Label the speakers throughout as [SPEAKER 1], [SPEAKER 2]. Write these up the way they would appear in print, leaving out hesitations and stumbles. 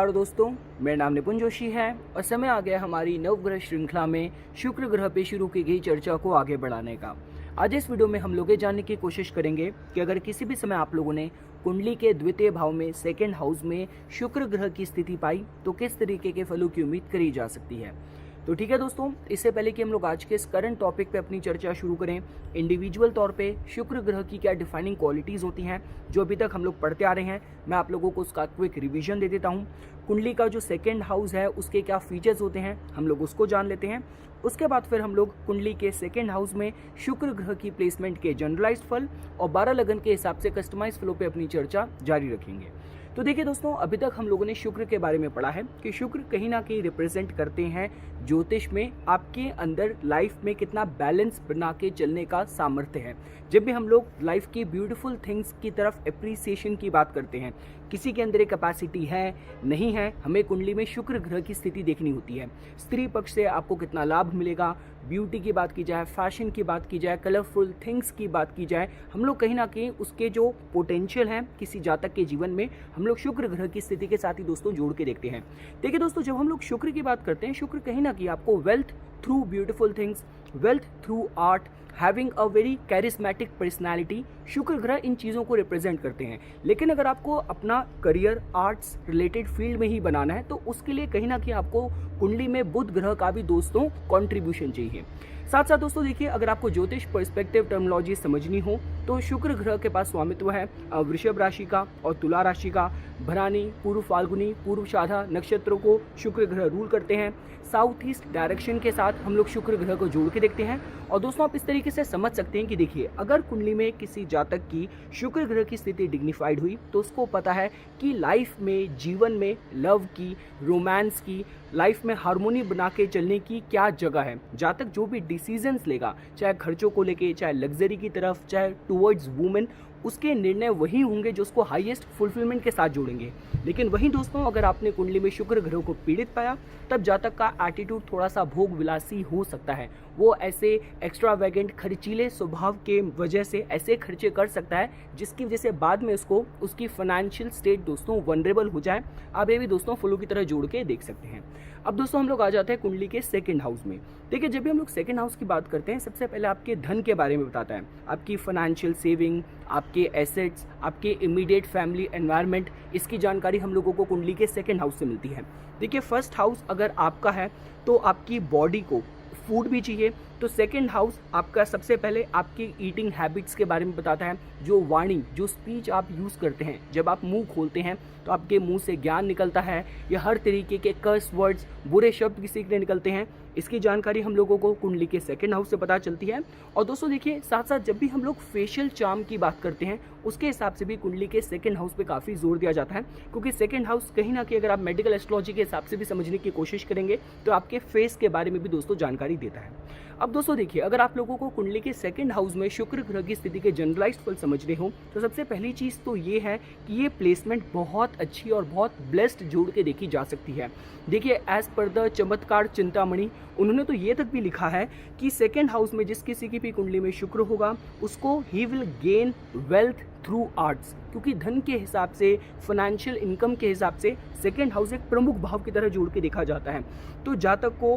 [SPEAKER 1] नमस्कार दोस्तों, मेरा नाम निपुण जोशी है और समय आ गया हमारी नवग्रह श्रृंखला में शुक्र ग्रह पे शुरू की गई चर्चा को आगे बढ़ाने का। आज इस वीडियो में हम लोग ये जानने की कोशिश करेंगे कि अगर किसी भी समय आप लोगों ने कुंडली के द्वितीय भाव में सेकंड हाउस में शुक्र ग्रह की स्थिति पाई तो किस तरीके के फलों की उम्मीद करी जा सकती है। तो ठीक है दोस्तों, इससे पहले कि हम लोग आज के इस करंट टॉपिक पे अपनी चर्चा शुरू करें, इंडिविजुअल तौर पे शुक्र ग्रह की क्या डिफाइनिंग क्वालिटीज़ होती हैं जो अभी तक हम लोग पढ़ते आ रहे हैं, मैं आप लोगों को उसका क्विक रिवीजन दे देता हूं। कुंडली का जो सेकंड हाउस है उसके क्या फीचर्स होते हैं हम लोग उसको जान लेते हैं। उसके बाद फिर हम लोग कुंडली के सेकंड हाउस में शुक्र ग्रह की प्लेसमेंट के जनरलाइज्ड फल और 12 लगन के हिसाब से कस्टमाइज फलों पे अपनी चर्चा जारी रखेंगे। तो देखिए दोस्तों, अभी तक हम लोगों ने शुक्र के बारे में पढ़ा है कि शुक्र कहीं ना कहीं रिप्रेजेंट करते हैं ज्योतिष में आपके अंदर लाइफ में कितना बैलेंस बना के चलने का सामर्थ्य है। जब भी हम लोग लाइफ की ब्यूटीफुल थिंग्स की तरफ एप्रिसिएशन की बात करते हैं, किसी के अंदर एक कैपेसिटी है नहीं है, हमें कुंडली में शुक्र ग्रह की स्थिति देखनी होती है। स्त्री पक्ष से आपको कितना लाभ मिलेगा, ब्यूटी की बात की जाए, फैशन की बात की जाए, कलरफुल थिंग्स की बात की जाए, हम लोग कहीं ना कहीं उसके जो पोटेंशियल है किसी जातक के जीवन में हम लोग शुक्र ग्रह की स्थिति के साथ ही दोस्तों जोड़ के देखते हैं। देखिए दोस्तों, जब हम लोग शुक्र की बात करते हैं, शुक्र कहीं ना कहीं आपको wealth through beautiful things, wealth through art, having a very charismatic personality, शुक्र ग्रह इन चीज़ों को रिप्रेजेंट करते हैं। लेकिन अगर आपको अपना करियर आर्ट्स रिलेटेड फील्ड में ही बनाना है तो उसके लिए कहीं ना कहीं आपको कुंडली में बुध ग्रह का भी दोस्तों कंट्रीब्यूशन चाहिए। साथ साथ दोस्तों देखिए, अगर आपको ज्योतिष पर्सपेक्टिव टर्मिनोलॉजी समझनी हो तो शुक्र ग्रह के पास स्वामित्व है वृषभ राशि का और तुला राशि का। भरानी, पूर्व फाल्गुनी, पूर्व शाधा नक्षत्रों को शुक्र ग्रह रूल करते हैं। साउथ ईस्ट डायरेक्शन के साथ हम लोग शुक्र ग्रह को जोड़ के देखते हैं। और दोस्तों आप इस तरीके से समझ सकते हैं कि देखिए, अगर कुंडली में किसी जातक की शुक्र ग्रह की स्थिति डिग्निफाइड हुई तो उसको पता है कि लाइफ में, जीवन में लव की, रोमांस की, लाइफ में हार्मोनी बना के चलने की क्या जगह है। जातक जो भी डिसीजंस लेगा, चाहे खर्चों को लेके, चाहे लग्जरी की तरफ, चाहे टुवर्ड्स वुमेन, उसके निर्णय वही होंगे जो उसको हाईएस्ट फुलफिलमेंट के साथ जोड़ेंगे। लेकिन वहीं दोस्तों, अगर आपने कुंडली में शुक्र ग्रह को पीड़ित पाया तब जातक का एटीट्यूड थोड़ा सा भोग विलासी हो सकता है। वो ऐसे एक्स्ट्रावेगेंट खर्चीले स्वभाव के वजह से ऐसे खर्चे कर सकता है जिसकी वजह से बाद में उसको उसकी फाइनेंशियल स्टेट दोस्तों वनरेबल हो जाए। आप ये भी दोस्तों फलों की तरह जोड़ के देख सकते हैं। अब दोस्तों हम लोग आ जाते हैं कुंडली के सेकंड हाउस में। देखिए, जब भी हम लोग सेकंड हाउस की बात करते हैं, सबसे पहले आपके धन के बारे में बताता है, आपकी फाइनेंशियल सेविंग, आपके एसेट्स, आपके इमीडिएट फैमिली एनवायरनमेंट, इसकी जानकारी हम लोगों को कुंडली के सेकंड हाउस से मिलती है। देखिए, फर्स्ट हाउस अगर आपका है तो आपकी बॉडी को फूड भी चाहिए, तो सेकंड हाउस आपका सबसे पहले आपकी ईटिंग हैबिट्स के बारे में बताता है। जो वाणी, जो स्पीच आप यूज़ करते हैं, जब आप मुंह खोलते हैं तो आपके मुंह से ज्ञान निकलता है या हर तरीके के कर्स वर्ड्स, बुरे शब्द किसी के निकलते हैं, इसकी जानकारी हम लोगों को कुंडली के सेकंड हाउस से पता चलती है। और दोस्तों देखिए, साथ साथ जब भी हम लोग फेशियल चार्म की बात करते हैं उसके हिसाब से भी कुंडली के सेकंड हाउस पे काफ़ी जोर दिया जाता है, क्योंकि सेकंड हाउस कहीं ना कहीं अगर आप मेडिकल एस्ट्रोलॉजी के हिसाब से भी समझने की कोशिश करेंगे तो आपके फेस के बारे में भी दोस्तों जानकारी देता है। अब दोस्तों देखिए, अगर आप लोगों को कुंडली के सेकंड हाउस में शुक्र ग्रह की स्थिति के जनरलाइज्ड फल समझने हो तो सबसे पहली चीज़ तो ये है कि ये प्लेसमेंट बहुत अच्छी और बहुत ब्लेस्ड जोड़ के देखी जा सकती है। देखिए, एज पर द चमत्कार चिंतामणि, उन्होंने तो ये तक भी लिखा है कि सेकंड हाउस में जिस किसी की भी कुंडली में शुक्र होगा उसको he will gain wealth through arts, क्योंकि धन के हिसाब से, फाइनेंशियल इनकम के हिसाब से सेकंड हाउस एक प्रमुख भाव की तरह जोड़ के देखा जाता है। तो जातक को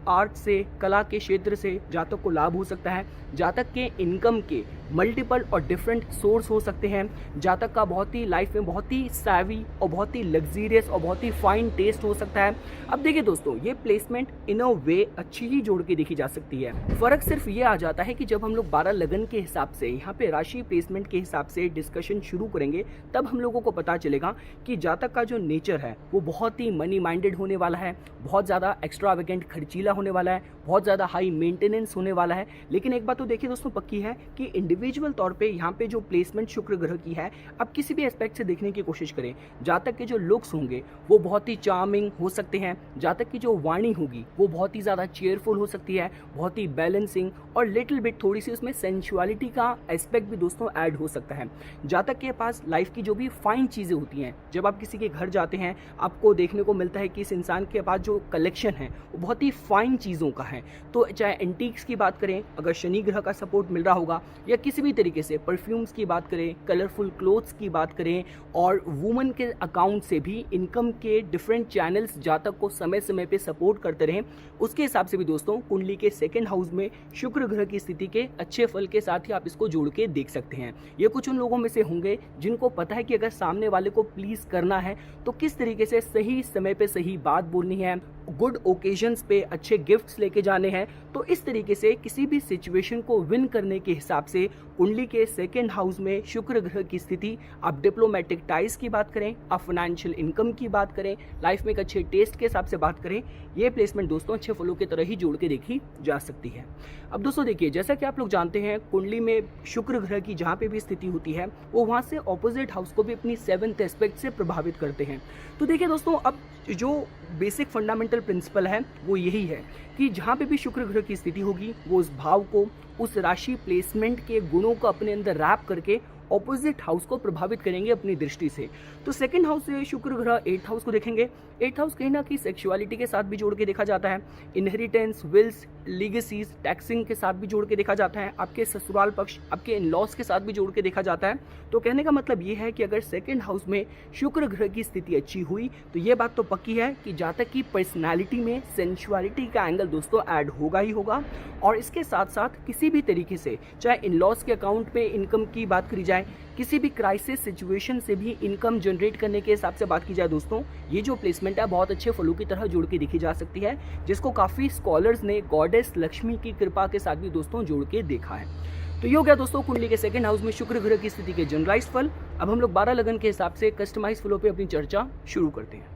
[SPEAKER 1] आर्ट से, कला के क्षेत्र से जातक को लाभ हो सकता है। जातक के इनकम के मल्टीपल और डिफरेंट सोर्स हो सकते हैं। जातक का बहुत ही लाइफ में बहुत ही सैवी और बहुत ही लग्जीरियस और बहुत ही फाइन टेस्ट हो सकता है। अब देखिए दोस्तों, ये प्लेसमेंट इन अ वे अच्छी ही जोड़ के देखी जा सकती है। फर्क सिर्फ ये आ जाता है कि जब हम लोग 12 लगन के हिसाब से यहाँ पे राशि प्लेसमेंट के हिसाब से डिस्कशन शुरू करेंगे तब हम लोगों को पता चलेगा कि जातक का जो नेचर है वो बहुत ही मनी माइंडेड होने वाला है, बहुत ज़्यादा एक्स्ट्रावेगेंट खर्चीला होने वाला है, बहुत ज़्यादा हाई मेंटेनेंस होने वाला है। लेकिन एक बात तो देखिए दोस्तों पक्की है कि इंडिविजुअल तौर पे यहाँ पे जो प्लेसमेंट शुक्र ग्रह की है, अब किसी भी एस्पेक्ट से देखने की कोशिश करें, जातक के जो लुक्स होंगे वो बहुत ही चार्मिंग हो सकते हैं, जातक की जो वाणी होगी वो बहुत बहुत ही ज़्यादा चेयरफुल हो सकती है, बहुत ही बैलेंसिंग और लिटिल बिट थोड़ी सी उसमें सेंशुअलिटी का एस्पेक्ट भी दोस्तों ऐड हो सकता है। जहाँ तक के पास लाइफ की जो भी फाइन चीज़ें होती हैं, जब आप किसी के घर जाते हैं आपको देखने को मिलता है कि इस इंसान के पास जो कलेक्शन है वो बहुत ही फाइन चीज़ों का है। तो चाहे एंटीक्स की बात करें, अगर शनि ग्रह का सपोर्ट मिल रहा होगा, या किसी भी तरीके से परफ्यूम्स की बात करें, कलरफुल क्लोथ्स की बात करें, और वुमन के अकाउंट से भी इनकम के डिफरेंट चैनल्स जातक को समय समय पे सपोर्ट करते रहें, उसके हिसाब से भी दोस्तों कुंडली के सेकंड हाउस में शुक्र ग्रह की स्थिति के अच्छे फल के साथ ही आप इसको जोड़ के देख सकते हैं। ये कुछ उन लोगों में से होंगे जिनको पता है कि अगर सामने वाले को प्लीज करना है तो किस तरीके से सही समय पे सही बात बोलनी है, गुड ओकेजन्स पे अच्छे गिफ्ट्स लेके जाने हैं। तो इस तरीके से किसी भी सिचुएशन को विन करने के हिसाब से कुंडली के सेकंड हाउस में शुक्र ग्रह की स्थिति, आप डिप्लोमेटिक टाइज की बात करें, आप फाइनेंशियल इनकम की बात करें, लाइफ में एक अच्छे टेस्ट के हिसाब से बात करें, ये प्लेसमेंट दोस्तों अच्छे फलों की तरह ही जोड़ के देखी जा सकती है। अब दोस्तों देखिए, जैसा कि आप लोग जानते हैं कुंडली में शुक्र ग्रह की जहाँ पे भी स्थिति होती है वो वहाँ से ऑपोजिट हाउस को भी अपनी 7th एस्पेक्ट से प्रभावित करते हैं। तो देखिए दोस्तों, अब जो बेसिक फंडामेंटल प्रिंसिपल है वो यही है कि जहाँ पे भी शुक्र ग्रह की स्थिति होगी वो उस भाव को, उस राशि प्लेसमेंट के गुणों को अपने अंदर रैप करके ऑपोजिट हाउस को प्रभावित करेंगे अपनी दृष्टि से। तो सेकंड हाउस से शुक्र ग्रह 8th हाउस को देखेंगे। 8th हाउस कहीं ना कहीं सेक्सुअलिटी के साथ भी जोड़ के देखा जाता है, इनहेरिटेंस, विल्स, लीगेसीज, टैक्सिंग के साथ भी जोड़ के देखा जाता है, आपके ससुराल पक्ष, आपके इन लॉस के साथ भी जोड़ के देखा जाता है। तो कहने का मतलब ये है कि अगर सेकंड हाउस में शुक्र ग्रह की स्थिति अच्छी हुई तो ये बात तो पक्की है कि जहाँ तक की पर्सनैलिटी में सेंशुअलिटी का एंगल दोस्तों ऐड होगा ही होगा। और इसके साथ साथ किसी भी तरीके से, चाहे इन लॉस के अकाउंट पे इनकम की बात करी जाए, किसी भी क्राइसिस सिचुएशन से भी इनकम जनरेट करने के हिसाब से बात की जाए दोस्तों, ये जो प्लेसमेंट है बहुत अच्छे फलों की तरह जोड़ के देखी जा सकती है, जिसको काफ़ी स्कॉलर्स ने गॉडेस लक्ष्मी की कृपा के साथ भी दोस्तों जोड़ के देखा है। तो ये हो गया दोस्तों कुंडली के सेकंड हाउस में शुक्र ग्रह की स्थिति के जनरलाइज फल। अब हम लोग 12 लगन के हिसाब से कस्टमाइज फलों पे अपनी चर्चा शुरू करते हैं।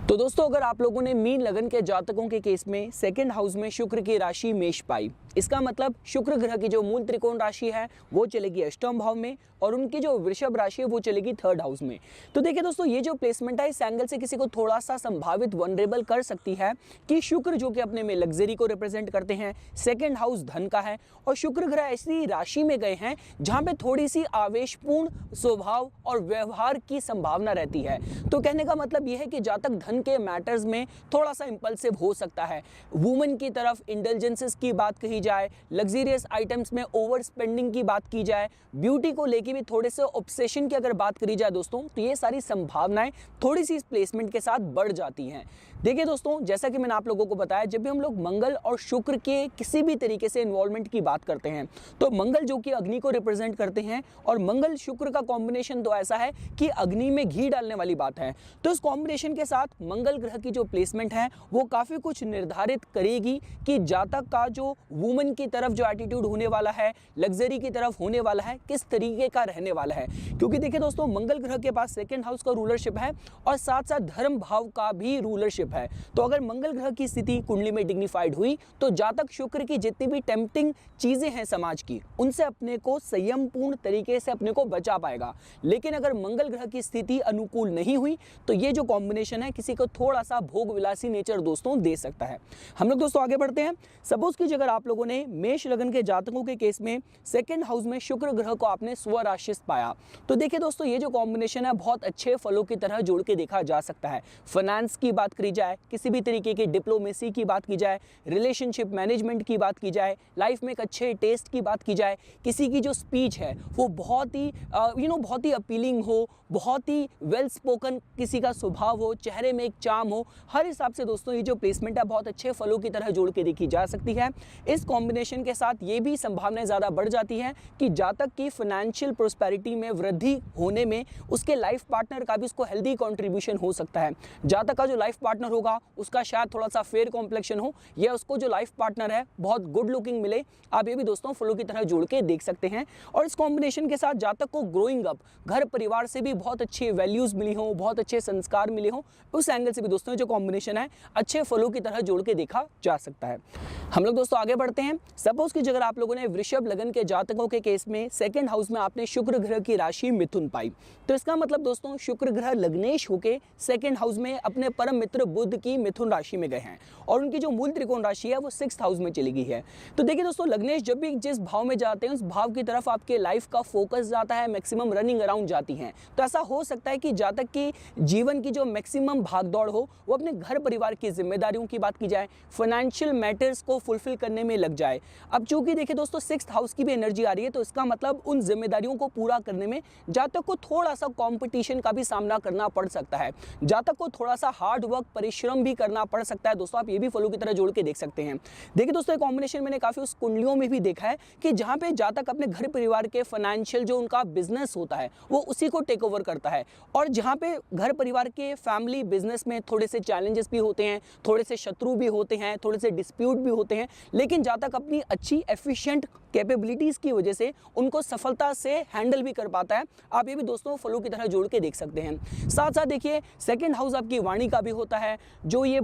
[SPEAKER 1] तो दोस्तों, अगर आप लोगों ने मीन लगन के जातकों के केस में सेकंड हाउस में शुक्र की राशि मेष पाई, इसका मतलब शुक्र ग्रह की जो मूल त्रिकोण राशि है वो चलेगी अष्टम भाव में और उनकी जो वृषभ राशि है वो चलेगी 3rd हाउस में। तो देखिए दोस्तों, ये जो प्लेसमेंट है इस एंगल से किसी को थोड़ा सा संभावित वनरेबल कर सकती है कि शुक्र जो कि अपने में लग्जरी को रिप्रेजेंट करते हैं, सेकंड हाउस धन का है, और शुक्र ग्रह ऐसी राशि में गए हैं जहां पे थोड़ी सी आवेशपूर्ण स्वभाव और व्यवहार की संभावना रहती है। तो कहने का मतलब यह है कि जातक धन के मैटर्स में थोड़ा सा इंपल्सिव हो सकता है। वुमेन की तरफ इंडल्जेंसेस की बात कही जाए, लग्जरियस आइटम्स में ओवर स्पेंडिंग की बात की जाए, ब्यूटी को लेके भी थोड़े से ऑब्सेशन की अगर बात करी जाए दोस्तों, तो ये सारी संभावनाएं थोड़ी सी इस प्लेसमेंट के साथ बढ़ जाती हैं। देखिए दोस्तों, जैसा कि मैंने आप लोगों को बताया, जब भी हम लोग मंगल और शुक्र के किसी भी तरीके से इन्वॉल्वमेंट की बात करते हैं तो मंगल जो कि अग्नि को रिप्रेजेंट करते हैं और मंगल शुक्र का कॉम्बिनेशन तो ऐसा है कि अग्नि में घी डालने वाली बात है। तो इस कॉम्बिनेशन के साथ मंगल ग्रह की जो प्लेसमेंट है वो काफी कुछ निर्धारित करेगी कि जातक का जो वुमन की तरफ जो एटीट्यूड होने वाला है, लग्जरी की तरफ होने वाला है, किस तरीके का रहने वाला है। क्योंकि देखिए दोस्तों, मंगल ग्रह के पास सेकंड हाउस का रूलरशिप है और साथ साथ धर्म भाव का भी रूलरशिप है। तो अगर मंगल ग्रह की स्थिति कुंडली में डिग्निफाइड हुई तो जातक शुक्र की जितनी भी टेम्पटिंग चीजें हैं समाज की, उनसे अपने को संयमपूर्ण तरीके से अपने को बचा पाएगा। लेकिन अगर मंगल ग्रह की स्थिति अनुकूल नहीं हुई तो ये जो कॉम्बिनेशन है किसी को थोड़ा सा भोग विलासी नेचर दोस्तों दे सकता है। हम लोग दोस्तों आगे बढ़ते हैं। सपोज कीजिए अगर आप लोगों ने मेष लगन के जातकों के केस में सेकंड हाउस में शुक्र ग्रह को आपने स्वराशिस पाया, तो देखिए दोस्तों, ये जो कॉम्बिनेशन है बहुत अच्छे फलों की तरह जोड़ के देखा जा सकता है। फाइनेंस की बात करी जाए, किसी भी तरीके की डिप्लोमेसी की बात की जाए, रिलेशनशिप मैनेजमेंट की बात की जाए, लाइफ में एक अच्छे टेस्ट की बात की जाए, किसी की जो स्पीच है वो बहुत ही बहुत ही अपीलिंग हो, बहुत ही वेल स्पोकन किसी का स्वभाव हो, चेहरे में एक चार्म हो, हर हिसाब से दोस्तों ये जो प्लेसमेंट है बहुत अच्छे फलों की तरह जोड़ के देखी जा सकती है। इस कॉम्बिनेशन के साथ ये भी संभावनाएं ज़्यादा बढ़ जाती है कि जातक की फाइनेंशियल प्रोस्पेरिटी में वृद्धि होने में उसके लाइफ पार्टनर का भी उसको हेल्दी कॉन्ट्रीब्यूशन हो सकता है। जातक का जो लाइफ पार्टनर होगा उसका शायद थोड़ा सा फेयर कॉम्प्लेक्शन हो या उसको जो लाइफ पार्टनर है बहुत गुड लुकिंग मिले। आप ये भी दोस्तों फलों की तरह जोड़ के देख सकते हैं। और इस कॉम्बिनेशन के साथ जातक को ग्रोइंग अप घर परिवार से भी बहुत अच्छे वैल्यूज मिली हो, बहुत अच्छे संस्कार मिले हो, उस एंगल से भी दोस्तों जो कॉम्बिनेशन है अच्छे फलों की तरह जोड़ के देखा जा सकता है। हम लोग दोस्तों आगे बढ़ते हैं। सपोज कि अगर आप लोगों ने वृषभ लगन के जातकों के केस में सेकंड हाउस में आपने शुक्र ग्रह की राशि मिथुन पाई, तो इसका मतलब दोस्तों शुक्र ग्रह लग्नेश होके सेकंड हाउस में अपने परम मित्र बुध की मिथुन राशि में गए हैं और उनकी जो मूल त्रिकोण राशि है वो 6th हाउस में चली गई है। तो देखिए दोस्तों लग्नेश जब भी जिस भाव में जाते हैं उस भाव की तरफ आपके लाइफ का फोकस जाता है, मैक्सिमम रनिंग अराउंड जाती हैं। तो ऐसा हो सकता है कि जातक की जीवन की जो मैक्सिमम भागदौड़ हो वो अपने घर परिवार की जिम्मेदारियों की बात की जाए, फाइनेंशियल मैटर्स को फुलफिल करने में लग जाए। अब चूंकि देखिए दोस्तों 6th हाउस की भी एनर्जी आ रही है, तो इसका मतलब उन जिम्मेदारियों को पूरा करने में जातक को थोड़ा सा कंपटीशन का भी सामना करना पड़ सकता है, जातक को थोड़ा सा हार्ड वर्क परिश्रम भी करना पड़ सकता है। दोस्तों आप ये भी फलों की तरह जोड़ के देख सकते हैं। देखिए दोस्तों कॉम्बिनेशन मैंने काफी उस कुंडलियों में भी देखा है कि जहां पे जातक अपने घर परिवार के फाइनेंशियल जो उनका बिजनेस होता है वो उसी को टेक ओवर करता है, और जहां पे घर परिवार के फैमिली बिजनेस में थोड़े से चैलेंजेस भी होते हैं, थोड़े से शत्रु भी होते हैं, थोड़े से डिस्प्यूट भी होते हैं, लेकिन जातक अपनी अच्छी एफिशिएंट कैपेबिलिटीज की वजह से उनको सफलता से हैंडल भी कर पाता है। आप ये भी दोस्तों फलों की तरह जोड़ के देख सकते हैं। साथ साथ देखिए सेकंड हाउस आपकी वाणी का भी होता है। जो ये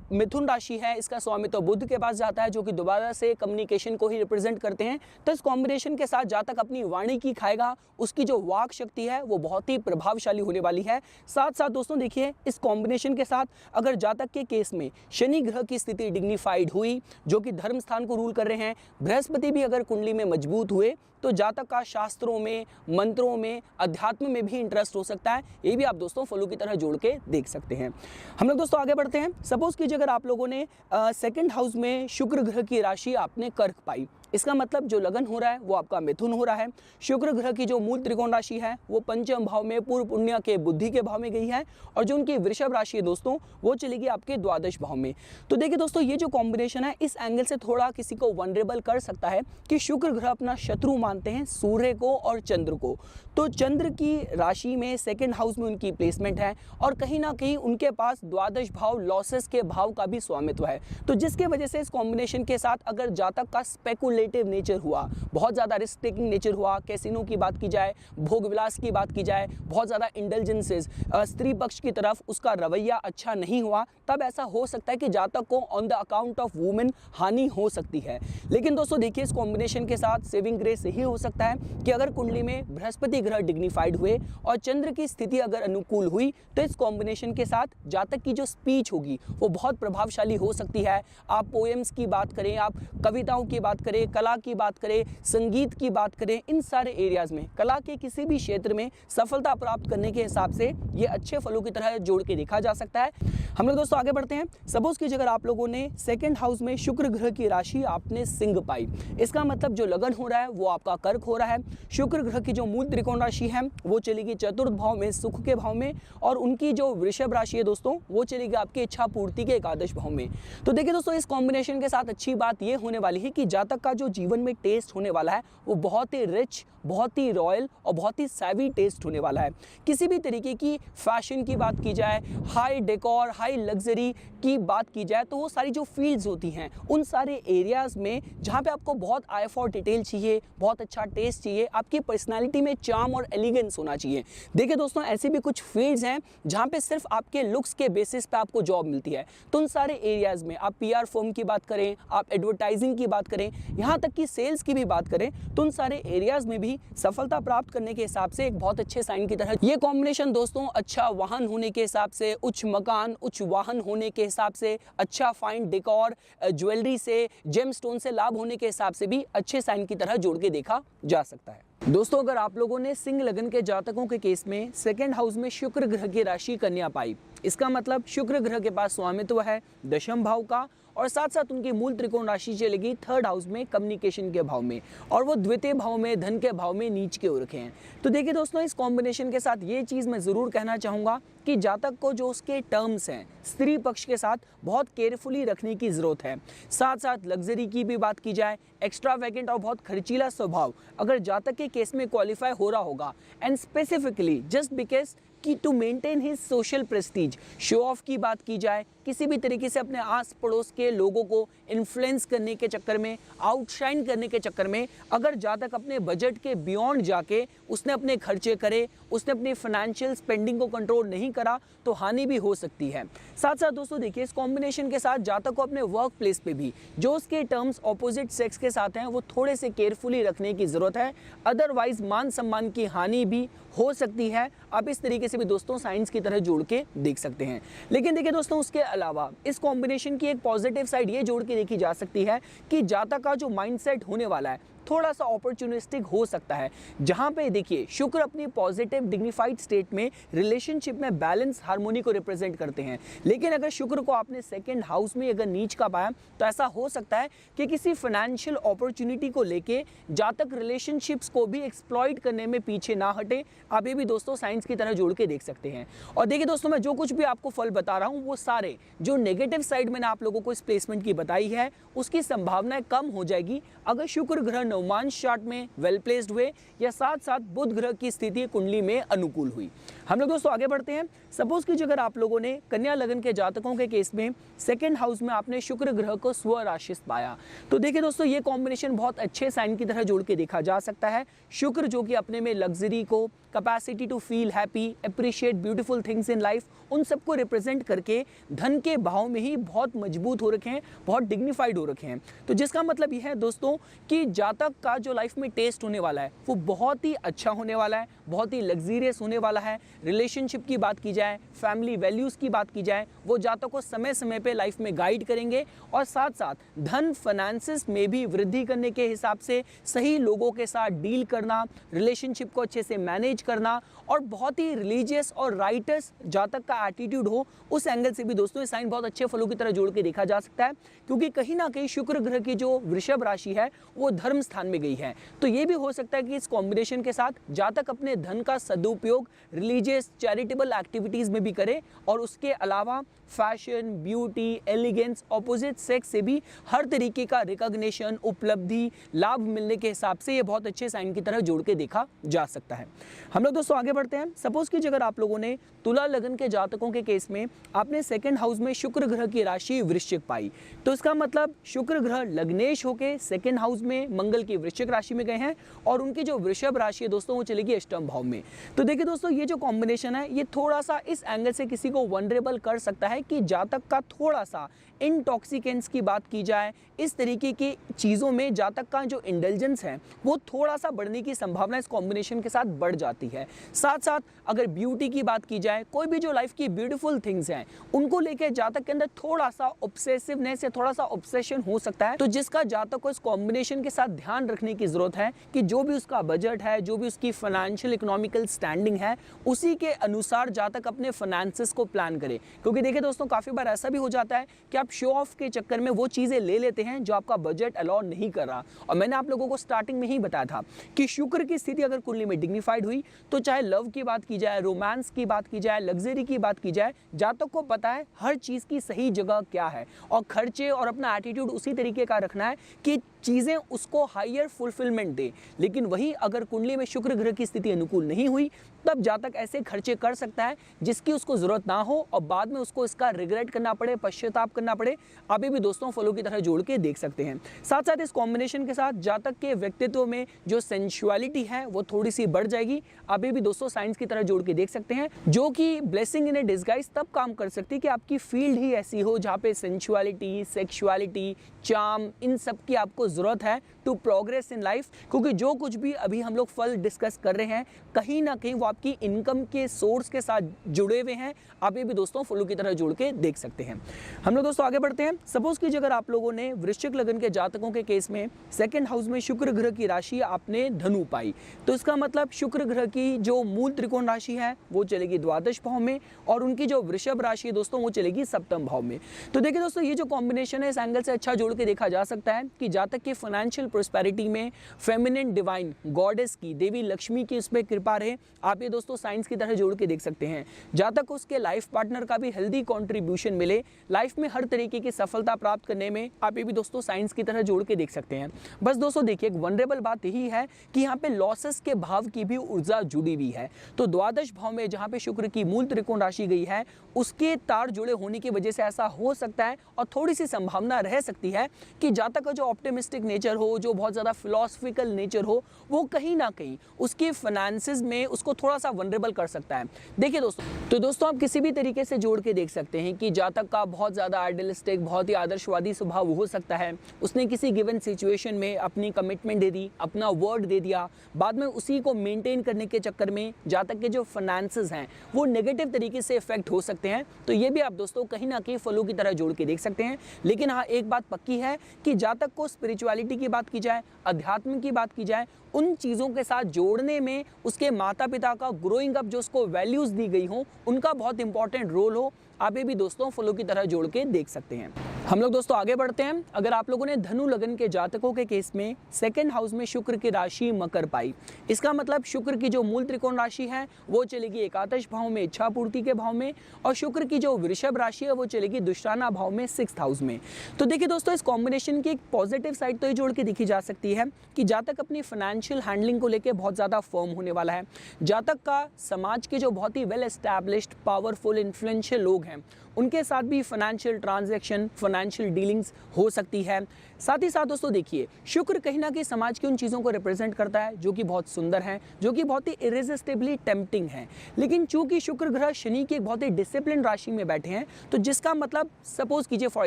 [SPEAKER 1] मिथुन राशि है इसका स्वामित्व बुध के पास जाता है, जो कि दोबारा से कम्युनिकेशन को ही रिप्रेजेंट करते हैं। तो इस कॉम्बिनेशन के साथ जातक अपनी वाणी की खाएगा, उसकी जो वाक शक्ति है वो बहुत ही प्रभावशाली होने वाली है। साथ साथ दोस्तों देखिए इस कॉम्बिनेशन के साथ अगर जातक के केस में शनि ग्रह की स्थिति डिग्निफाइड हुई, जो कि धर्म स्थान को रूल कर रहे हैं, बृहस्पति भी अगर कुंडली में मजबूत हुए, तो जातक का शास्त्रों में, मंत्रों में, अध्यात्म में भी इंटरेस्ट हो सकता है। ये भी आप दोस्तों फलों की तरह जोड़ के देख सकते हैं। हम लोग दोस्तों आगे बढ़ते हैं। सपोज कीजिए अगर आप लोगों ने सेकंड हाउस में शुक्र ग्रह की राशि आपने कर्क पाई, इसका मतलब जो लगन हो रहा है वो आपका मिथुन हो रहा है। शुक्र ग्रह की जो मूल त्रिकोण राशि है वो पंचम भाव में पूर्व पुण्य के बुद्धि के भाव में गई है, और जो उनकी वृषभ राशि है दोस्तों वो चलेगी आपके द्वादश भाव में। तो देखिए दोस्तों ये जो कॉम्बिनेशन है इस एंगल से थोड़ा किसी को वनरेबल कर सकता है कि शुक्र ग्रह अपना शत्रु मानते हैं सूर्य को और चंद्र को। तो चंद्र की राशि में सेकेंड हाउस में उनकी प्लेसमेंट है, और कहीं ना कहीं उनके पास द्वादश भाव लॉसेस के भाव का भी स्वामित्व है। तो जिसके वजह से इस कॉम्बिनेशन के साथ अगर जातक का स्पेकुलेटिव नेचर हुआ, बहुत ज़्यादा रिस्क टेकिंग नेचर हुआ, कैसीनो की बात की जाए, भोग विलास की बात की जाए, बहुत ज़्यादा इंडल्जेंसेस, स्त्री पक्ष की तरफ उसका रवैया अच्छा नहीं हुआ, तब ऐसा हो सकता है कि जातक को on the account of women हानि हो सकती है। लेकिन दोस्तों देखिए इस कॉम्बिनेशन के साथ सेविंग ग्रेस यही हो सकता है कि अगर कुंडली में बृहस्पति ग्रह डिग्निफाइड हुए और चंद्र की स्थिति अगर अनुकूल हुई, तो इस कॉम्बिनेशन के साथ जातक की जो स्पीच होगी वो बहुत प्रभावशाली हो सकती है। आप पोएम्स की बात करें, आप कविताओं की बात करें, कला की बात करें, संगीत की बात करें, इन सारे एरियाज में, कला के किसी भी क्षेत्र में सफलता प्राप्त करने के हिसाब से ये अच्छे फलों की तरह जोड़ के देखा जा सकता है। हम लोग दोस्तों आगे बढ़ते हैं। सपोज कीजिए अगर आप लोगों ने सेकंड हाउस में शुक्र ग्रह की राशि आपने सिंह पाई, इसका मतलब जो लगन हो रहा है वो आपका कर्क हो रहा है। शुक्र ग्रह की जो मूल त्रिकोण राशि है वो चलेगी चतुर्थ भाव में, सुख के भाव में, और उनकी जो वृषभ राशि है दोस्तों वो चलेगी आपकी इच्छा पूर्ति के एकादश भाव में। तो देखिए दोस्तों इस कॉम्बिनेशन के साथ अच्छी बात ये होने वाली है कि जातक का जो जीवन में टेस्ट होने वाला है वो बहुत ही रिच, बहुत ही रॉयल और बहुत ही सैवी टेस्ट होने वाला है। किसी भी तरीके की फैशन की बात की जाए, हाई डेकोर, हाई लग्जरी की बात की जाए, तो वो सारी जो फील्ड्स होती हैं उन सारे एरियाज में जहाँ पे आपको बहुत आई फॉर डिटेल चाहिए, बहुत अच्छा टेस्ट चाहिए, आपकी पर्सनालिटी में चार्म और एलिगेंस होना चाहिए। देखिए दोस्तों ऐसी भी कुछ फील्ड्स हैं जहाँ पे सिर्फ आपके लुक्स के बेसिस पे आपको जॉब मिलती है। तो उन सारे एरियाज में आप PR फर्म की बात करें, आप एडवर्टाइजिंग की बात करें, यहाँ तक कि सेल्स की भी बात करें, तो उन सारे एरियाज में भी सफलता प्राप्त करने के हिसाब से एक बहुत अच्छे साइन की तरह ये कॉम्बिनेशन दोस्तों अच्छा वाहन होने के हिसाब से, उच्च मकान, उच्च वाहन होने के हिसाब से, अच्छा फाइन डेकोर, ज्वेलरी से, जेमस्टोन से लाभ होने के हिसाब से भी अच्छे साइन की तरह जोड़ के देखा जा सकता है। दोस्तों अगर आप लोगों ने सिंह लगन के जातकों के केस में सेकंड हाउस में शुक्र ग्रह की राशि कन्या पाई, इसका मतलब शुक्र ग्रह के पास स्वामित्व है दशम भाव का, और साथ साथ उनकी मूल त्रिकोण राशि चलेगी थर्ड हाउस में कम्युनिकेशन के भाव में, और वो द्वितीय भाव में धन के भाव में नीच के रखे हैं। तो देखिए दोस्तों इस कॉम्बिनेशन के साथ ये चीज़ मैं ज़रूर कहना चाहूँगा कि जातक को जो उसके टर्म्स हैं स्त्री पक्ष के साथ बहुत केयरफुली रखने की ज़रूरत है। साथ साथ लग्जरी की भी बात की जाए, एक्स्ट्रा वैकेंट और बहुत खर्चीला स्वभाव अगर जातक के केस में क्वालिफाई हो रहा होगा, एंड स्पेसिफिकली जस्ट बिकॉज कि to maintain his social prestige, show off की बात की जाए, किसी भी तरीके से अपने आस पड़ोस के लोगों को इन्फ्लुएंस करने के चक्कर में, आउटशाइन करने के चक्कर में अगर जातक अपने बजट के बियॉन्ड जाके उसने अपने खर्चे करे, उसने अपनी फाइनेंशियल स्पेंडिंग को कंट्रोल नहीं करा तो हानि भी हो सकती है। साथ साथ दोस्तों देखिए, इस कॉम्बिनेशन के साथ जातक को अपने वर्क प्लेस पे भी जो उसके टर्म्स ऑपोजिट सेक्स के साथ हैं वो थोड़े से केयरफुली रखने की जरूरत है, अदरवाइज मान सम्मान की हानि भी हो सकती है। आप इस तरीके से भी दोस्तों साइंस की तरह जोड़ के देख सकते हैं। लेकिन देखिए दोस्तों, उसके अलावा इस कॉम्बिनेशन की एक पॉजिटिव साइड ये जोड़ के देखी जा सकती है कि जातक का जो माइंडसेट होने वाला है थोड़ा सा अपॉर्चुनिस्टिक हो सकता है, जहां पे देखिए शुक्र अपनी पॉजिटिव डिग्निफाइड स्टेट में रिलेशनशिप में बैलेंस हार्मोनी को रिप्रेजेंट करते हैं। लेकिन अगर शुक्र को आपने सेकंड हाउस में अगर नीच का पाया तो ऐसा हो सकता है कि किसी फाइनेंशियल अपॉर्चुनिटी को लेके जातक रिलेशनशिप्स को भी एक्सप्लॉइट करने में पीछे ना हटे। आप ये भी दोस्तों साइंस की तरह जोड़ के देख सकते हैं। और देखिए दोस्तों, मैं जो कुछ भी आपको फल बता रहा हूँ वो सारे जो नेगेटिव साइड मैंने आप लोगों को इस प्लेसमेंट की बताई है उसकी संभावनाएं कम हो जाएगी अगर शुक्र ग्रह नवमांश चार्ट में वेल प्लेस्ड हुए या साथ साथ बुध ग्रह की स्थिति कुंडली में अनुकूल हुई। हम लोग दोस्तों आगे बढ़ते हैं। सपोज कि अगर आप लोगों ने कन्या लगन के जातकों के केस में सेकंड हाउस में आपने शुक्र ग्रह को स्वराशिस्थ पाया तो देखिए दोस्तों, ये कॉम्बिनेशन बहुत अच्छे साइन की तरह जोड़ के देखा जा सकता है। शुक्र जो कि अपने में लग्जरी को, capacity to feel happy, appreciate beautiful things in life, उन सबको रिप्रेजेंट करके धन के भाव में ही बहुत मजबूत हो रखे हैं, बहुत डिग्निफाइड हो रखे हैं। तो जिसका मतलब यह है दोस्तों कि जातक का जो लाइफ में टेस्ट होने वाला है वो बहुत ही अच्छा होने वाला है, बहुत ही लग्जरियस होने वाला है। रिलेशनशिप की बात की जाए, फैमिली वैल्यूज़ की बात की जाए, वो जातक को समय समय पे लाइफ में गाइड करेंगे और साथ साथ धन फाइनेंसेस में भी वृद्धि करने के हिसाब से सही लोगों के साथ डील करना, रिलेशनशिप को अच्छे से मैनेज करना और बहुत ही रिलीजियस और राइटस जातक का एटीट्यूड हो, उस एंगल से भी दोस्तों ये साइन बहुत अच्छे फलों की तरह जोड़ के देखा जा सकता है। क्योंकि कहीं ना कहीं शुक्र ग्रह की जो वृषभ राशि है वो धर्म स्थान में गई है, तो ये भी हो सकता है कि इस कॉम्बिनेशन के साथ जातक अपने धन का सदुपयोग रिलीजियस चैरिटेबल एक्टिविटीज में भी करे और उसके अलावा fashion, beauty, elegance, opposite sex से भी हर तरीके का रिकॉग्निशन, उपलब्धि, लाभ मिलने के हिसाब से ये बहुत अच्छे साइन की तरह जोड़ के देखा जा सकता है। हम लोग दोस्तों आगे बढ़ते हैं। सपोज कि अगर आप लोगों ने तुला लगन के जातकों के केस में आपने सेकंड हाउस में शुक्र ग्रह की राशि वृश्चिक पाई तो इसका मतलब शुक्र ग्रह लग्नेश होके सेकंड हाउस में मंगल की वृश्चिक राशि में गए हैं और उनकी जो वृषभ राशि है दोस्तों वो चलेगी अष्टम भाव में। तो देखिए दोस्तों, ये जो कॉम्बिनेशन है ये थोड़ा सा इस एंगल से किसी को वनरेबल कर सकता है कि जातक का थोड़ा सा इंटॉक्सिकेंस की बात की जाए, इस तरीके की चीज़ों में जातक का जो इंटेलिजेंस है वो थोड़ा सा बढ़ने की संभावना इस कॉम्बिनेशन के साथ बढ़ जाती है। साथ साथ अगर ब्यूटी की बात की जाए, कोई भी जो लाइफ की ब्यूटीफुल थिंग्स हैं उनको लेकर जातक के अंदर थोड़ा सा ऑब्सेसिवनेस या थोड़ा सा ऑब्सेशन हो सकता है। तो जिसका जातक को इस कॉम्बिनेशन के साथ ध्यान रखने की जरूरत है कि जो भी उसका बजट है, जो भी उसकी फाइनेंशियल इकोनॉमिकल स्टैंडिंग है, उसी के अनुसार जातक अपने फाइनेंसेस को प्लान करे। क्योंकि देखिए दोस्तों, काफ़ी बार ऐसा भी हो जाता है कि आप शो ऑफ के चक्कर में वो चीज़ें ले लेते हैं जो आपका बजट अलाउ नहीं कर रहा। और मैंने आप लोगों को स्टार्टिंग में ही बताया था कि शुक्र की स्थिति अगर कुंडली में डिग्निफाइड हुई तो चाहे लव की बात की जाए, रोमांस की बात की जाए, लग्जरी की बात की जाए, जातक को पता है हर चीज़ की सही जगह क्या है और खर्चे और अपना एटीट्यूड उसी तरीके का रखना है कि चीज़ें उसको हायर फुलफिलमेंट दे। लेकिन वही अगर कुंडली में शुक्र ग्रह की स्थिति अनुकूल नहीं हुई तब जातक ऐसे खर्चे कर सकता है जिसकी उसको ज़रूरत ना हो और बाद में उसको इसका रिग्रेट करना पड़े, पश्चाताप करना पड़े। अभी भी दोस्तों फलों की तरह जोड़ के देख सकते हैं। साथ साथ इस कॉम्बिनेशन के साथ जातक के व्यक्तित्व में जो सेंसुअलिटी है वो थोड़ी सी बढ़ जाएगी। अभी भी दोस्तों साइंस की तरह जोड़ के देख सकते हैं, जो कि ब्लेसिंग इन ए डिस्गाइज तब काम कर सकती है कि आपकी फील्ड ही ऐसी हो जहाँ पे सेंसुअलिटी, सेक्सुअलिटी, चार्म, इन सब की आपको ज़रूरत है टू प्रोग्रेस इन लाइफ। क्योंकि जो कुछ भी अभी हम लोग फल डिस्कस कर रहे हैं कहीं ना कहीं वो आपकी इनकम के सोर्स के साथ जुड़े हुए हैं। अभी भी दोस्तों फलों की तरह जोड़ के देख सकते हैं। हम लोग दोस्तों आगे बढ़ते हैं। सपोज कीजिए अगर आप लोगों ने वृश्चिक लगन के जातकों के केस में सेकंड हाउस में शुक्र ग्रह की राशि आपने धनु पाई तो इसका मतलब शुक्र ग्रह की जो मूल त्रिकोण राशि है वो चलेगी द्वादश भाव में और उनकी जो वृषभ राशि है दोस्तों वो चलेगी सप्तम भाव में। तो देखिए दोस्तों, ये जो कॉम्बिनेशन है इस एंगल से अच्छा जोड़
[SPEAKER 2] के देखा जा सकता है कि जातक के फाइनेंशियल प्रोस्पेरिटी में फेमिनिन डिवाइन गॉडेस की, देवी लक्ष्मी की उस पर कृपा रहे। आप ये दोस्तों साइंस की तरह जोड़ के देख सकते हैं। जातक को उसके लाइफ पार्टनर का भी हेल्दी कंट्रीब्यूशन मिले, लाइफ में हर तरीके की सफलता प्राप्त करने में, आप ये भी दोस्तों साइंस की तरह जोड़ के देख सकते हैं। बस दोस्तों देखिए, एक वनरेबल बात यही है कि यहाँ पे लॉसेस के भाव की भी ऊर्जा जुड़ी हुई है। तो द्वादश भाव में जहाँ पे शुक्र की मूल त्रिकोण राशि गई है, उसके तार जुड़े होने की वजह से ऐसा हो सकता है और थोड़ी सी संभावना रह सकती है कि जातक का जो ऑप्टिमिस्टिक नेचर हो, जो बहुत ज्यादा फिलोसफिकल नेचर हो, वो कहीं ना कहीं उसके फाइनेंसेस में उसको थोड़ा सा वनरेबल कर सकता है। देखिए दोस्तों आप किसी भी तरीके से जोड़ के देख सकते हैं कि जातक का बहुत ज्यादा आइडियलिस्टिक, बहुत ही आदर्शवादी स्वभाव हो सकता है। उसने किसी गिवन सिचुएशन में अपनी कमिटमेंट दे दी, अपना वर्ड दे दिया, बाद में उसी को मेंटेन करने के चक्कर में जातक के जो फाइनेंसेस हैं वो नेगेटिव तरीके से इफेक्ट हो सकते हैं। तो ये भी आप दोस्तों कहीं ना कहीं फलों की तरह जोड़ के देख सकते हैं। लेकिन हाँ, एक बात पक्की है कि जातक को स्पिरिचुअलिटी की बात की जाए, अध्यात्म की बात की जाए, उन चीज़ों के साथ जोड़ने में उसके माता पिता का ग्रोइंग अप जो उसको वैल्यूज़ दी गई हो, उनका बहुत इंपॉर्टेंट रोल हो। आप ये भी दोस्तों फलों की तरह जोड़ के देख सकते हैं। हम लोग दोस्तों आगे बढ़ते हैं। अगर आप लोगों ने धनु लगन के जातकों के केस में सेकंड हाउस में शुक्र की राशि मकर पाई, इसका मतलब शुक्र की जो मूल त्रिकोण राशि है वो चलेगी एकादश भाव में, इच्छा पूर्ति के भाव में, और शुक्र की जो वृषभ राशि है वो चलेगी दुष्टाना भाव में, सिक्स्थ हाउस में। तो देखिए दोस्तों, इस कॉम्बिनेशन की एक पॉजिटिव साइड तो ये जोड़ के देखी जा सकती है कि जातक अपनी फाइनेंशियल हैंडलिंग को लेकर बहुत ज्यादा फर्म होने वाला है। जातक का समाज के जो बहुत ही वेल एस्टैब्लिश्ड, पावरफुल, इन्फ्लुएंशियल लोग हैं, उनके साथ भी फाइनेंशियल ट्रांजैक्शन, फाइनेंशियल डीलिंग्स हो सकती है। साथ ही साथ दोस्तों देखिए, शुक्र कहीं ना कहीं समाज की उन चीज़ों को रिप्रेजेंट करता है जो कि बहुत सुंदर हैं, जो कि बहुत ही इरेजिस्टिबली टेम्पटिंग हैं। लेकिन चूंकि शुक्र ग्रह शनि की एक बहुत ही डिसिप्लिन राशि में बैठे हैं, तो जिसका मतलब सपोज कीजिए फॉर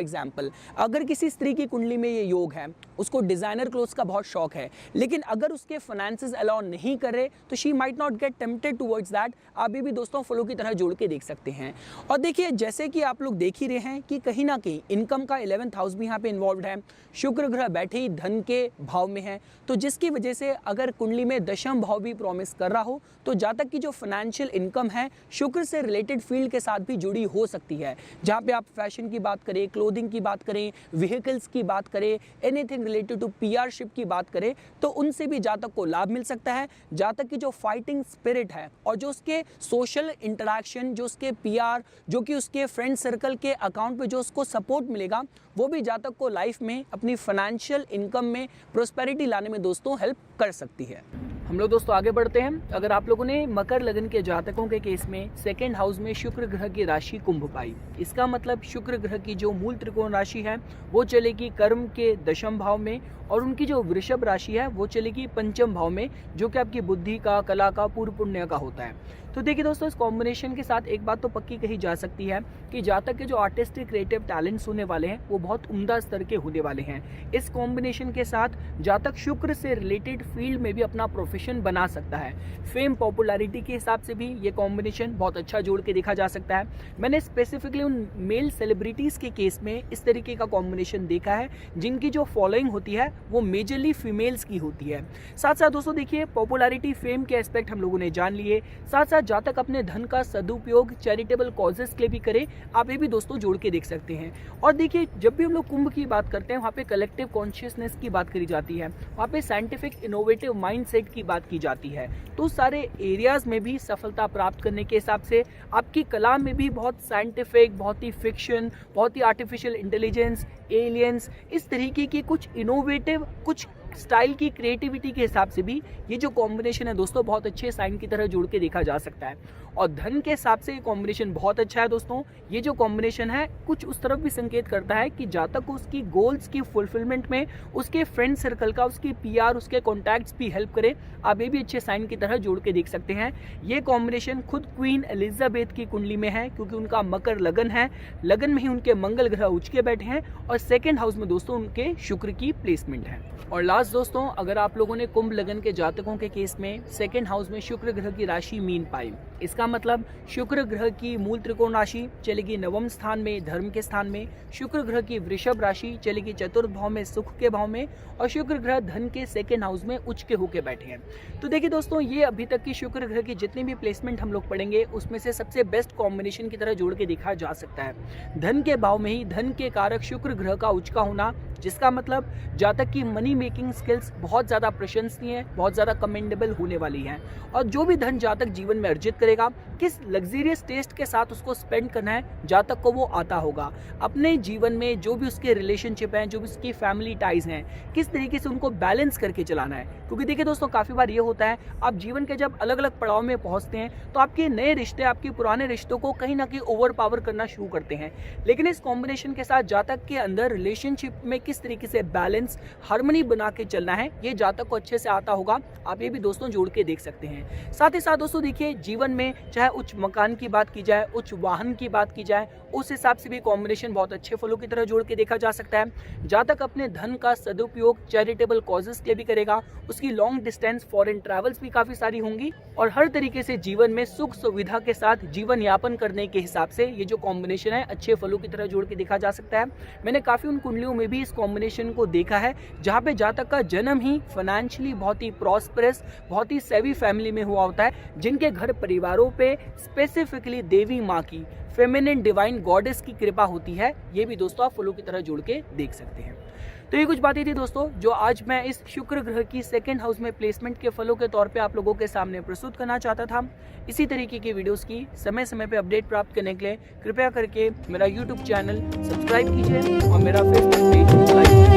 [SPEAKER 2] एग्जाम्पल, अगर किसी स्त्री की कुंडली में ये योग है, उसको डिजाइनर क्लोथ्स का बहुत शौक है, लेकिन अगर उसके फाइनेंसेस अलाउ नहीं करे तो she might not gate tempted towards that. आप भी दोस्तों फलों की तरह जोड़ के देख सकते हैं। और देखिए, जैसे कि आप लोग देख ही रहे हैं कि कहीं ना कहीं इनकम का 11th हाउस भी यहाँ पे इन्वॉल्व है। शुक्र ग्रह बैठे ही धन के भाव में है, तो जिसकी वजह से अगर कुंडली में दशम भाव भी प्रॉमिस कर रहा हो, तो जातक की जो फाइनेंशियल इनकम है शुक्र से रिलेटेड फील्ड के साथ भी जुड़ी हो सकती है। जहाँ पे आप फैशन की बात करें, क्लोथिंग की बात करें, व्हीकल्स की बात करें, एनीथिंग रिलेटेड टू पीआरशिप की बात करें, तो उनसे भी जातक को लाभ मिल सकता है। जातक की जो फाइटिंग स्पिरिट है और जो उसके सोशल इंटरेक्शन, जो उसके पीआर, जो कि उसके फ्रेंड सर्कल के अकाउंट पे जो उसको सपोर्ट मिलेगा, वो भी जातक को लाइफ में अपनी फाइनेंशियल इनकम में प्रोस्पेरिटी लाने में दोस्तों हेल्प कर सकती है।
[SPEAKER 1] हम लोग दोस्तों आगे बढ़ते हैं। अगर आप लोगों ने मकर लगन के जातकों के केस में सेकंड हाउस में शुक्र ग्रह की राशि कुंभ पाई, इसका मतलब शुक्र ग्रह की जो मूल त्रिकोण राशि है वो चलेगी कर्म के दशम भाव में, और उनकी जो वृषभ राशि है वो चलेगी पंचम भाव में, जो कि आपकी बुद्धि का, कला का, पूर्व पुण्य का होता है। तो देखिए दोस्तों, इस कॉम्बिनेशन के साथ एक बात तो पक्की कही जा सकती है कि जातक के जो आर्टिस्टिक क्रिएटिव टैलेंट्स होने वाले हैं वो बहुत उम्दा स्तर के होने वाले हैं। इस कॉम्बिनेशन के साथ जातक शुक्र से रिलेटेड फील्ड में भी अपना प्रोफेशन बना सकता है। फेम, पॉपुलैरिटी के हिसाब से भी ये कॉम्बिनेशन बहुत अच्छा जोड़ के देखा जा सकता है। मैंने स्पेसिफिकली उन मेल सेलिब्रिटीज के केस में इस तरीके का कॉम्बिनेशन देखा है जिनकी जो फॉलोइंग होती है वो मेजरली फीमेल्स की होती है। साथ साथ दोस्तों देखिए, पॉपुलैरिटी, फेम के एस्पेक्ट हम लोगों ने जान लिए, साथ साथ जातक अपने धन का सदुपयोग चैरिटेबल कॉजेस के लिए भी करे, आप ये भी दोस्तों जोड़ के देख सकते हैं। और देखिए, जब भी हम लोग कुंभ की बात करते हैं वहाँ पे कलेक्टिव कॉन्शियसनेस की बात करी जाती है, वहाँ पे साइंटिफिक इनोवेटिव माइंडसेट की बात की जाती है। तो सारे एरियाज में भी सफलता प्राप्त करने के हिसाब से आपकी कला में भी बहुत साइंटिफिक, बहुत ही फिक्शन, बहुत ही आर्टिफिशियल इंटेलिजेंस, एलियंस, इस तरीके की कुछ इनोवेटिव, कुछ स्टाइल की क्रिएटिविटी के हिसाब से भी ये जो कॉम्बिनेशन है दोस्तों बहुत अच्छे साइन की तरह जोड़ के देखा जा सकता है। और धन के हिसाब से ये कॉम्बिनेशन बहुत अच्छा है दोस्तों। ये जो कॉम्बिनेशन है कुछ उस तरफ भी संकेत करता है कि जातक को उसकी गोल्स की फुलफिलमेंट में उसके फ्रेंड सर्कल का, उसकी पीआर, उसके कॉन्टैक्ट्स भी हेल्प करे। आप ये भी अच्छे साइन की तरह जोड़ के देख सकते हैं। ये कॉम्बिनेशन खुद क्वीन एलिजाबेथ की कुंडली में है, क्योंकि उनका मकर लगन है, लगन में ही उनके मंगल ग्रह उच्च के बैठे हैं और सेकेंड हाउस में दोस्तों उनके शुक्र की प्लेसमेंट है। और लास्ट दोस्तों, अगर आप लोगों ने कुंभ लगन के जातकों के केस में सेकंड हाउस में शुक्र ग्रह की राशि मीन पाई, इसका मतलब शुक्र ग्रह की मूल त्रिकोण राशि चलेगी नवम स्थान में, धर्म के स्थान में। शुक्र ग्रह की वृषभ राशि चलेगी चतुर्थ भाव में, सुख के भाव में। और शुक्र ग्रह धन के सेकेंड हाउस में उच्च के होके बैठे हैं। तो देखिए दोस्तों, ये अभी तक की शुक्र ग्रह की जितनी भी प्लेसमेंट हम लोग पढ़ेंगे उसमें से सबसे बेस्ट कॉम्बिनेशन की तरह जोड़ के देखा जा सकता है। धन के भाव में ही धन के कारक शुक्र ग्रह का उच्च का होना, जिसका मतलब जातक की मनी मेकिंग स्किल्स बहुत ज़्यादा प्रशंसनीय है, बहुत ज़्यादा कमेंडेबल होने वाली हैं। और जो भी धन जातक जीवन में अर्जित करेगा, किस लग्जरियस टेस्ट के साथ उसको स्पेंड करना है, जातक को वो आता होगा। अपने जीवन में जो भी उसके रिलेशनशिप हैं, जो भी उसकी फैमिली टाइज हैं, किस तरीके से उनको बैलेंस करके चलाना है। क्योंकि देखिए दोस्तों, काफ़ी बार ये होता है, आप जीवन के जब अलग अलग पड़ाव में पहुंचते हैं तो आपके नए रिश्ते आपके पुराने रिश्तों को कहीं ना कहीं ओवर पावर करना शुरू करते हैं। लेकिन इस कॉम्बिनेशन के साथ जातक के अंदर रिलेशनशिप में किस तरीके से बैलेंस, हार्मनी बना के चलना है, ये जातक को अच्छे से आता होगा। आप ये भी दोस्तों जोड़ के देख सकते हैं। साथ ही साथ दोस्तों देखिए, जीवन में चाहे उच्च मकान की बात की जाए, उच्च वाहन की बात की जाए, उस हिसाब से भी कॉम्बिनेशन बहुत अच्छे फलों की तरह जोड़ के देखा जा सकता है। जातक अपने धन का सदुपयोग चैरिटेबल कॉजेस के लिए भी करेगा। उसकी लॉन्ग डिस्टेंस फॉरेन ट्रैवल्स भी काफी सारी होंगी और हर तरीके से जीवन में सुख सुविधा के साथ जीवन यापन करने के हिसाब से ये जो कॉम्बिनेशन है अच्छे फलों की तरह जोड़ के देखा जा सकता है। मैंने काफी उन कुंडलियों में भी इस कॉम्बिनेशन को देखा है जहाँ पे जातक का जन्म ही फाइनेंशियली बहुत ही प्रॉस्परस, बहुत ही सेवी फैमिली में हुआ होता है, जिनके घर परिवारों पे स्पेसिफिकली देवी माँ की, फेमिनिन डिवाइन गॉडेस की कृपा होती है। ये भी दोस्तों आप फलों की तरह जोड़ के देख सकते हैं। तो ये कुछ बातें थी दोस्तों जो आज मैं इस शुक्र ग्रह की सेकंड हाउस में प्लेसमेंट के फलों के तौर पे आप लोगों के सामने प्रस्तुत करना चाहता था। इसी तरीके की वीडियोस की समय समय पे अपडेट प्राप्त करने के लिए कृपया करके मेरा YouTube चैनल सब्सक्राइब कीजिए और मेरा फेसबुक पेज लाइक